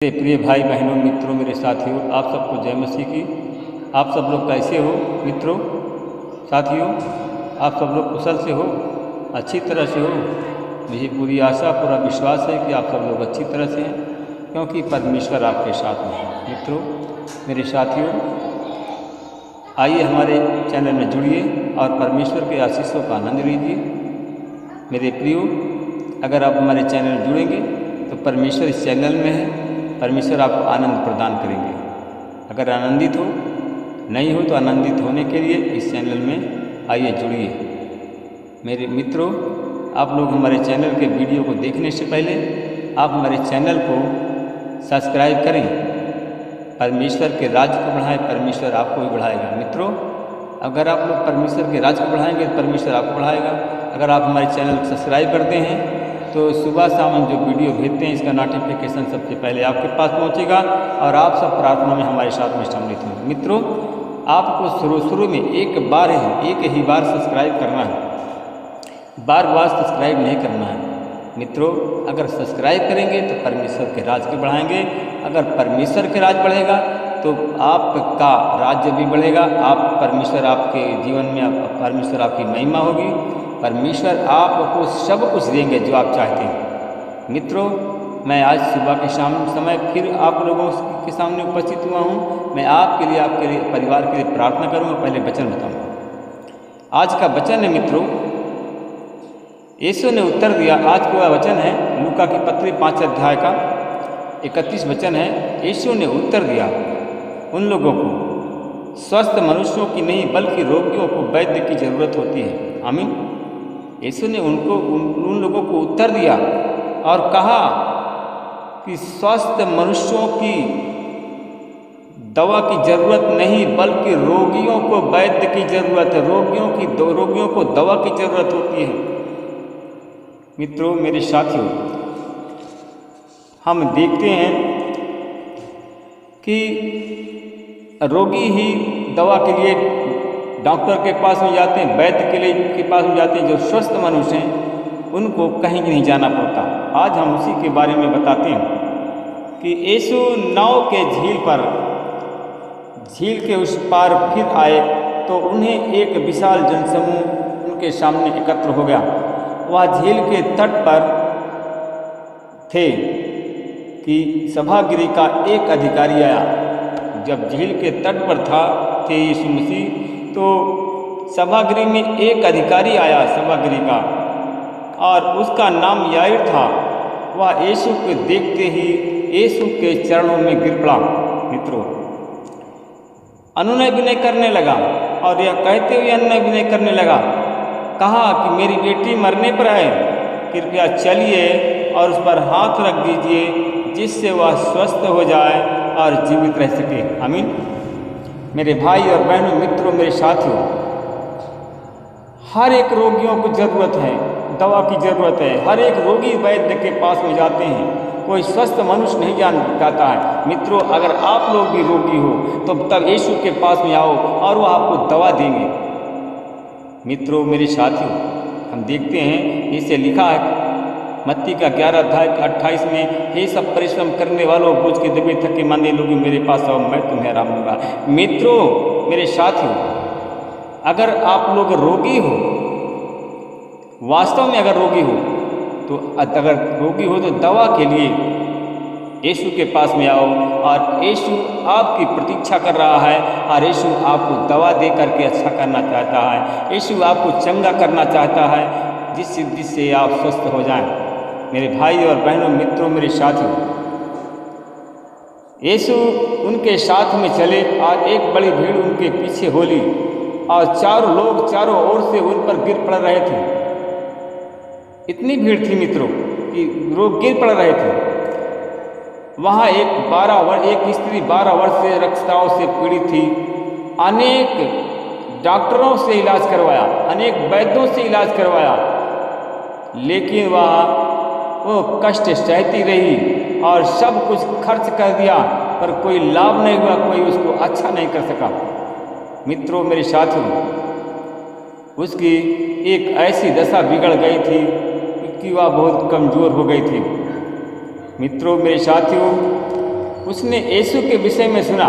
मेरे प्रिय भाई बहनों मित्रों मेरे साथियों, आप सबको जय मसीह की। आप सब लोग कैसे हो मित्रों साथियों? आप सब लोग कुशल से हो, अच्छी तरह से हो? मुझे पूरी आशा पूरा विश्वास है कि आप सब लोग अच्छी तरह से हैं, क्योंकि परमेश्वर आपके साथ में है। मित्रों मेरे साथियों, आइए हमारे चैनल में जुड़िए और परमेश्वर के आशीषों का आनंद लीजिए। मेरे प्रियो, अगर आप हमारे चैनल में जुड़ेंगे तो परमेश्वर इस चैनल में है, परमेश्वर आपको आनंद प्रदान करेंगे। अगर आनंदित हो, नहीं हो तो आनंदित होने के लिए इस चैनल में आइए जुड़िए। मेरे मित्रों, आप लोग हमारे चैनल के वीडियो को देखने से पहले आप हमारे चैनल को सब्सक्राइब करें। परमेश्वर के राज्य को बढ़ाएं, परमेश्वर आपको भी बढ़ाएगा। मित्रों, अगर आप लोग परमेश्वर के राज्य को बढ़ाएंगे तो परमेश्वर आपको बढ़ाएगा। अगर आप हमारे चैनल को सब्सक्राइब करते हैं तो सुबह शाम हम जो वीडियो भेजते हैं इसका नोटिफिकेशन सबसे पहले आपके पास पहुंचेगा और आप सब प्रार्थना में हमारे साथ में सम्मिलित होंगे। मित्रों, आपको शुरू में एक ही बार सब्सक्राइब करना है, बार बार सब्सक्राइब नहीं करना है। मित्रों, अगर सब्सक्राइब करेंगे तो परमेश्वर के राज को बढ़ाएंगे। अगर परमेश्वर के राज बढ़ेगा तो आपका राज्य भी बढ़ेगा। आप परमेश्वर आपके जीवन में परमेश्वर आपकी महिमा होगी। परमेश्वर आपको सब कुछ देंगे जो आप चाहते हैं। मित्रों, मैं आज सुबह के शाम समय फिर आप लोगों के सामने उपस्थित हुआ हूँ। मैं आपके लिए, आपके लिए, परिवार के लिए प्रार्थना करूँगा। पहले वचन बताऊँगा। आज का वचन है मित्रों, यीशु ने उत्तर दिया। आज का वचन है लूका की पत्री 5 अध्याय का 31 वचन है। यीशु ने उत्तर दिया उन लोगों को, स्वस्थ मनुष्यों की नहीं बल्कि रोगियों को वैद्य की जरूरत होती है। आमीन। यीशु ने उन लोगों को उत्तर दिया और कहा कि स्वस्थ मनुष्यों की दवा की जरूरत नहीं बल्कि रोगियों को वैद्य की जरूरत है। रोगियों को दवा की जरूरत होती है। मित्रों मेरे साथियों, हम देखते हैं कि रोगी ही दवा के लिए डॉक्टर के पास में जाते हैं, वैद्य के पास में जाते हैं। जो स्वस्थ मनुष्य हैं उनको कहीं नहीं जाना पड़ता। आज हम उसी के बारे में बताते हैं कि यीशु नाव के झील के उस पार फिर आए तो उन्हें एक विशाल जनसमूह उनके सामने एकत्र हो गया। वह झील के तट पर थे कि सभागृह का एक अधिकारी आया। जब झील के तट पर थे यीशु मसीह, तो सभागृह में एक अधिकारी आया सभागृह का, और उसका नाम याईर था। वह यीशु को देखते ही यीशु के चरणों में गिर पड़ा। मित्रों, अनुनय विनय करने लगा और यह कहते हुए अनुनय विनय करने लगा, कहा कि मेरी बेटी मरने पर है, कृपया चलिए और उस पर हाथ रख दीजिए जिससे वह स्वस्थ हो जाए और जीवित रह सके। आमीन। मेरे भाई और बहनों, मित्रों, मेरे साथियों, हर एक रोगियों को जरूरत है, दवा की जरूरत है। हर एक रोगी वैद्य के पास में जाते हैं, कोई स्वस्थ मनुष्य नहीं जाता है। मित्रों, अगर आप लोग भी रोगी हो तो तब यीशु के पास में आओ और वह आपको दवा देंगे। मित्रों मेरे साथियों, हम देखते हैं इसे लिखा है मत्ती का 11 अध्याय 28 में, हे सब परिश्रम करने वालों, बोझ के दबे थके मांदे लोग मेरे पास आओ, मैं तुम्हें आराम दूंगा। मित्रों मेरे साथियों, अगर आप लोग रोगी हो, वास्तव में अगर रोगी हो तो दवा के लिए यीशु के पास में आओ और यीशु आपकी प्रतीक्षा कर रहा है और यीशु आपको दवा दे करके अच्छा करना चाहता है। यीशु आपको चंगा करना चाहता है जिससे आप स्वस्थ हो जाएं। मेरे भाई और बहनों, मित्रों, मेरे साथियों, यीशु उनके साथ में चले और एक बड़ी भीड़ उनके पीछे हो ली और चारों लोग चारों ओर से उन पर गिर पड़ रहे थे। इतनी भीड़ थी मित्रों कि लोग गिर पड़ रहे थे। वहाँ एक स्त्री 12 वर्ष से रक्तस्राव से पीड़ित थी। अनेक डॉक्टरों से इलाज करवाया, अनेक वैद्यों से इलाज करवाया, लेकिन वो कष्ट सहती रही और सब कुछ खर्च कर दिया, पर कोई लाभ नहीं हुआ, कोई उसको अच्छा नहीं कर सका। मित्रों मेरे साथियों, उसकी एक ऐसी दशा बिगड़ गई थी कि वह बहुत कमज़ोर हो गई थी। मित्रों मेरे साथियों, उसने यीशु के विषय में सुना।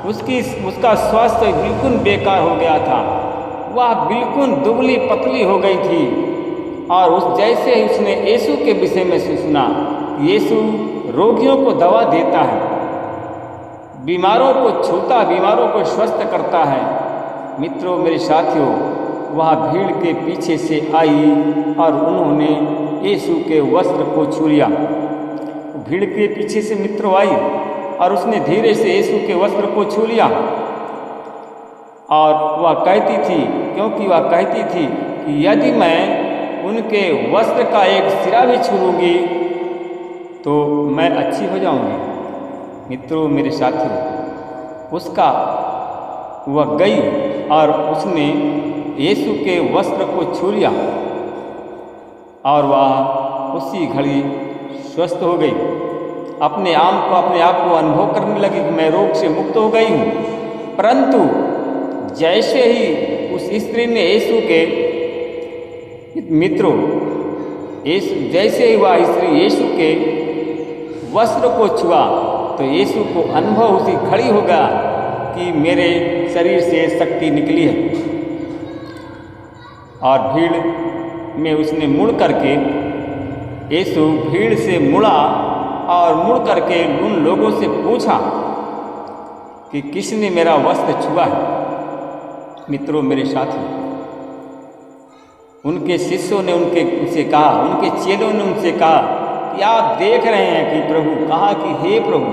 उसका स्वास्थ्य बिल्कुल बेकार हो गया था। वह बिल्कुल दुबली पतली हो गई थी। और जैसे ही उसने यीशु के विषय में सुना, यीशु रोगियों को दवा देता है, बीमारों को छूता, बीमारों को स्वस्थ करता है। मित्रों, मेरे साथियों, वह भीड़ के पीछे से आई और उन्होंने यीशु के वस्त्र को छू लिया। भीड़ के पीछे से मित्रों आई और उसने धीरे से यीशु के वस्त्र को छू लिया। और वह कहती थी, क्योंकि वह कहती थी कि यदि मैं उनके वस्त्र का एक सिरा भी छू लूँगी तो मैं अच्छी हो जाऊँगी। मित्रों, मेरे साथियों, वह गई और उसने यीशु के वस्त्र को छू लिया और वह उसी घड़ी स्वस्थ हो गई। अपने आप को अनुभव करने लगी कि मैं रोग से मुक्त हो गई हूँ। परंतु जैसे ही उस स्त्री ने यीशु के मित्रों जैसे ही वह स्त्री यीशु के वस्त्र को छुआ तो यीशु को अनुभव उसी खड़ी हो गया कि मेरे शरीर से शक्ति निकली है। और भीड़ में उसने मुड़ करके, यीशु भीड़ से मुड़ा और मुड़ करके उन लोगों से पूछा कि किसने मेरा वस्त्र छुआ है। मित्रों, मेरे साथी, उनके शिष्यों ने उनसे कहा, उनके चेलों ने उनसे कहा कि आप देख रहे हैं कि प्रभु, कहा कि हे प्रभु,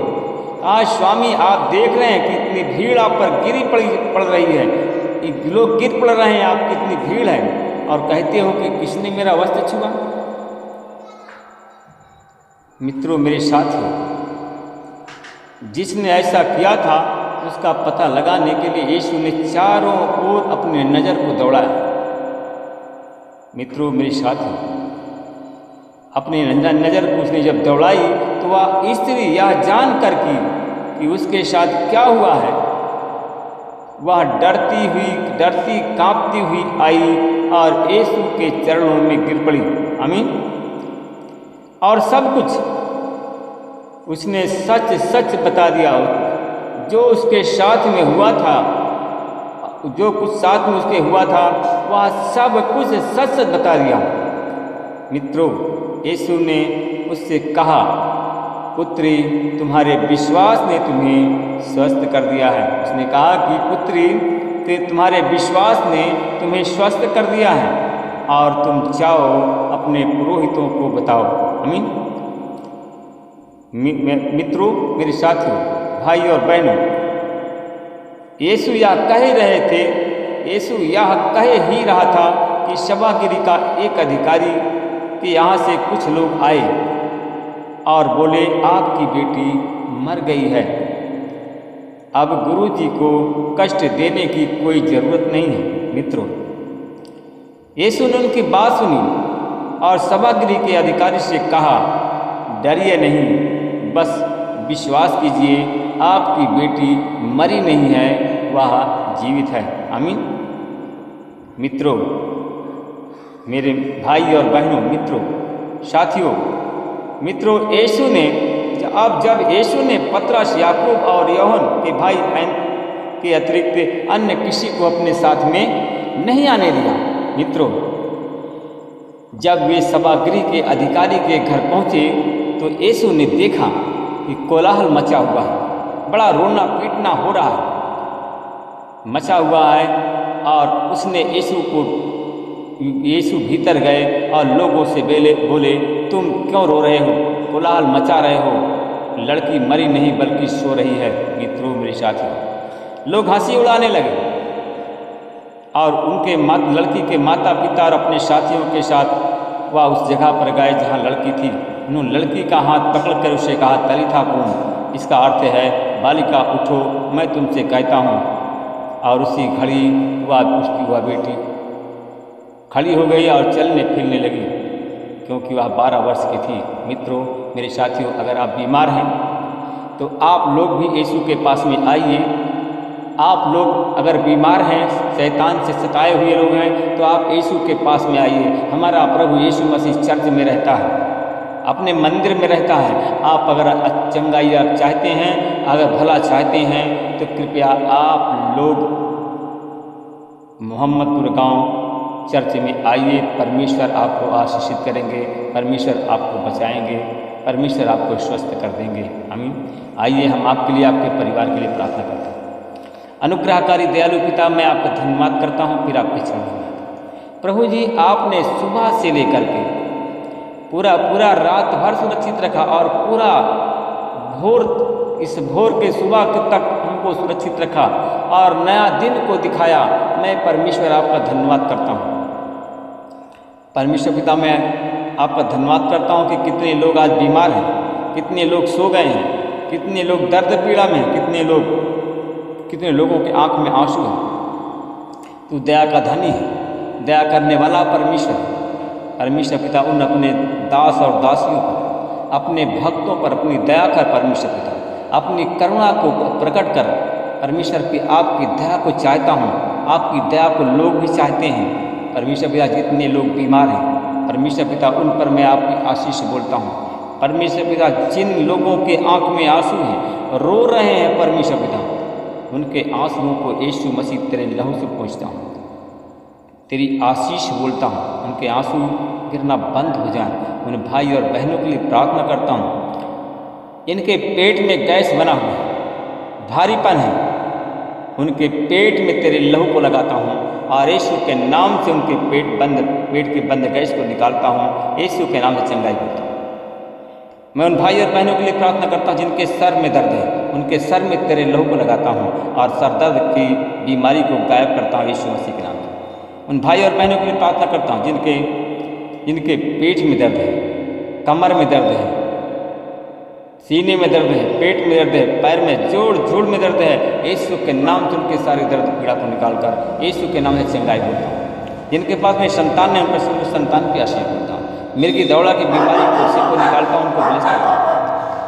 कहा स्वामी, आप देख रहे हैं कि इतनी भीड़ आप पर पड़ रही है, लोग गिर पड़ रहे हैं, आप कितनी भीड़ है, और कहते हो कि किसने मेरा वस्त्र छुआ। मित्रों, मेरे साथियों, जिसने ऐसा किया था उसका पता लगाने के लिए यीशु ने चारों ओर अपने नज़र को दौड़ाया। मित्रों, मेरे साथियों, अपनी नज़र को उसने जब दौड़ाई तो वह स्त्री यह जान कर कि उसके साथ क्या हुआ है, वह डरती कांपती हुई आई और यीशु के चरणों में गिर पड़ी। आमीन। और सब कुछ उसने सच सच बता दिया। जो उसके साथ में हुआ था, जो कुछ साथ में उसके हुआ था, वह सब कुछ सच सच बता दिया। मित्रों, यीशु ने उससे कहा, पुत्री, तुम्हारे विश्वास ने तुम्हें स्वस्थ कर दिया है। उसने कहा कि पुत्री, तुम्हारे विश्वास ने तुम्हें स्वस्थ कर दिया है और तुम जाओ अपने पुरोहितों को बताओ। आमीन। मित्रों, मेरे साथियों, भाई और बहनों, यीशु यह कह रहे थे, यीशु यह कह ही रहा था कि सभागिरी का एक अधिकारी के यहाँ से कुछ लोग आए और बोले, आपकी बेटी मर गई है, अब गुरुजी को कष्ट देने की कोई ज़रूरत नहीं है। मित्रों, यीशु ने उनकी बात सुनी और सभागिरी के अधिकारी से कहा, डरिए नहीं, बस विश्वास कीजिए, आपकी बेटी मरी नहीं है, वह जीवित है। आमीन। मित्रों, मेरे भाई और बहनों, मित्रों, साथियों, मित्रों, यीशु ने जब यीशु ने पतरस, याकूब और यूहन्ना के भाई के अतिरिक्त अन्य किसी को अपने साथ में नहीं आने दिया। मित्रों, जब वे सभागृह के अधिकारी के घर पहुँचे तो यीशु ने देखा कि कोलाहल मचा हुआ है, बड़ा रोना पीटना हो रहा है, मचा हुआ है। और उसने यीशु भीतर गए और लोगों से बोले, तुम क्यों रो रहे हो, कोलाहल मचा रहे हो, लड़की मरी नहीं बल्कि सो रही है। मित्रों, मेरे साथी, लोग हंसी उड़ाने लगे और उनके लड़की के माता पिता और अपने साथियों के साथ वह उस जगह पर गए जहाँ लड़की थी। उन्होंने लड़की का हाथ पकड़कर उसे कहा, तलीथा कूम, इसका अर्थ है, बालिका उठो, मैं तुमसे कहता हूँ। और उसी घड़ी वह बेटी खड़ी हो गई और चलने फिरने लगी, क्योंकि वह 12 वर्ष की थी। मित्रों, मेरे साथियों, अगर आप बीमार हैं तो आप लोग भी यीशु के पास में आइए। आप लोग अगर बीमार हैं, शैतान से सताए हुए लोग हैं, तो आप यीशु के पास में आइए। हमारा प्रभु यीशु मसीह चर्च में रहता है। अपने मंदिर में रहता है। आप अगर चंगाई आप चाहते हैं, अगर भला चाहते हैं, तो कृपया आप लोग मोहम्मदपुर गांव चर्च में आइए। परमेश्वर आपको आशीषित करेंगे, परमेश्वर आपको बचाएंगे, परमेश्वर आपको स्वस्थ कर देंगे। आमीन। आइए हम आपके लिए, आपके परिवार के लिए प्रार्थना करते हैं। अनुग्रहकारी दयालु पिता, मैं आपका धन्यवाद करता हूँ, फिर आपके चरणों में। प्रभु जी, आपने सुबह से लेकर के पूरा रात भर सुरक्षित रखा और पूरा इस भोर के सुबह तक हमको सुरक्षित रखा और नया दिन को दिखाया। मैं परमेश्वर आपका धन्यवाद करता हूँ। परमेश्वर पिता, मैं आपका धन्यवाद करता हूँ कि कितने लोग आज बीमार हैं, कितने लोग सो गए हैं, कितने लोग दर्द पीड़ा में हैं, कितने लोगों के आंख में आंसू हैं। तू दया का धनी है, दया करने वाला परमेश्वर है। परमेश्वर पिता, उन अपने दास और दासियों पर, अपने भक्तों पर अपनी दया कर परमेश्वर पिता, अपनी करुणा को प्रकट कर परमेश्वर पिता। आपकी दया को चाहता हूँ, आपकी दया को लोग भी चाहते हैं। परमेश्वर पिता, जितने लोग बीमार हैं परमेश्वर पिता, उन पर मैं आपकी आशीष बोलता हूँ। परमेश्वर पिता, जिन लोगों के आंख में आंसू हैं, रो रहे हैं परमेश्वर पिता, उनके आंसुओं को यीशु मसीह तेरे लहू से पोंछता हूँ, तेरी आशीष बोलता हूँ। उनके आंसू गिरना बंद हो जाए। उन भाई और बहनों के लिए प्रार्थना करता हूँ, इनके पेट में गैस बना हुआ है, भारीपन है, उनके पेट में तेरे लहू को लगाता हूँ और यीशु के नाम से उनके पेट के बंद गैस को निकालता हूँ। यीशु के नाम से चंगाई करता हूँ। मैं उन भाई और बहनों के लिए प्रार्थना करता हूँ जिनके सर में दर्द है, उनके सर में तेरे लहू को लगाता हूँ और सर दर्द की बीमारी को गायब करता हूँ यीशु मसीह के नाम से। उन भाई और बहनों के लिए प्रार्थना करता हूँ जिनके पेट में दर्द है, कमर में दर्द है, सीने में दर्द है, पेट में दर्द है, पैर में जोड़ में दर्द है। यीशु के नाम से उनके सारे दर्द पीड़ा को निकालकर यीशु के नाम से चंगाई बोलता हूँ। जिनके पास में संतान है, उनके सबको संतान की आशीष बोलता हूँ। मिर्गी दौड़ा की बीमारी को सबको निकालता हूँ, उनको ब्लेस करता हूँ।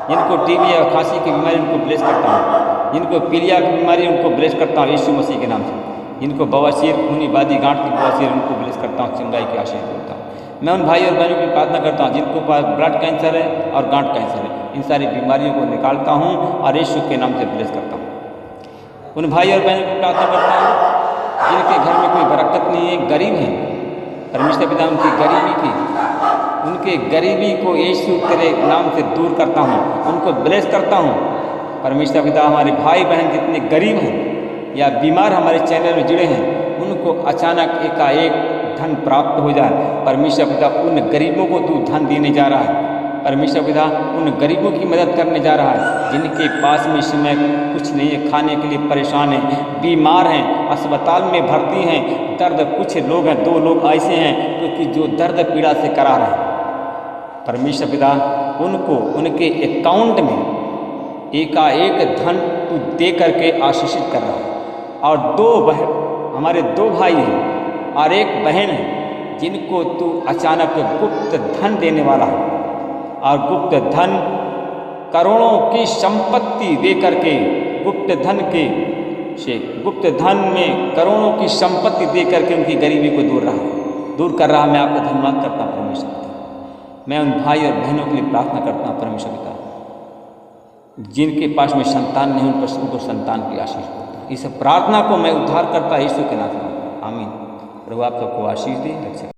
जिनको टीबी या खांसी की बीमारी, उनको ब्लेस करता हूँ। जिनको पीलिया की बीमारी, उनको ब्लेस करता हूँ यीशु मसीह के नाम से। जिनको बवासीर, खूनी बादी, गांठ की बवासीर, उनको ब्लेस करता हूँ, चंगाई की आशीष बोलता हूँ। मैं उन भाई और बहनों की प्रार्थना करता हूँ जिनको पास ब्लड कैंसर है और गांठ कैंसर है, इन सारी बीमारियों को निकालता हूँ और यीशु के नाम से ब्लेस करता हूँ। उन भाई और बहनों की प्रार्थना करता हूँ जिनके घर में कोई बरकत नहीं है, गरीब हैं, परमेश्वर पिता उनकी गरीबी की, उनके गरीबी को यीशु तेरे नाम से दूर करता हूँ, उनको ब्लेस करता हूँ। परमेश्वर पिता, हमारे भाई बहन जितने गरीब हैं या बीमार हमारे चैनल में जुड़े हैं, उनको अचानक एकाएक धन प्राप्त हो जाए। परमेश्वर पिता, उन गरीबों को तू धन देने जा रहा है। परमेश्वर पिता, उन गरीबों की मदद करने जा रहा है जिनके पास में इस समय कुछ नहीं है, खाने के लिए परेशान हैं, बीमार हैं, अस्पताल में भर्ती हैं, दर्द। कुछ लोग हैं, 2 लोग ऐसे हैं क्योंकि जो दर्द पीड़ा से करा रहे हैं। परमेश्वर पिता, उनको उनके अकाउंट में एकाएक धन तू दे करके आशीषित कर रहा है। और हमारे 2 भाई हैं और 1 बहन है जिनको तू अचानक गुप्त धन देने वाला है और गुप्त धन, करोड़ों की संपत्ति दे करके गुप्त धन में करोड़ों की संपत्ति दे करके उनकी गरीबी को दूर कर रहा। मैं आपको धन्यवाद करता हूँ परमेश्वर पिता। मैं उन भाई और बहनों के लिए प्रार्थना करता हूँ परमेश्वर पिता, जिनके पास में संतान नहीं, उन पर उनको संतान की आशीष करता हूँ। इस प्रार्थना को मैं उद्धार करता यीशु के नाम में, आमीन। प्रभु आप सबको आशीष दे, रक्षा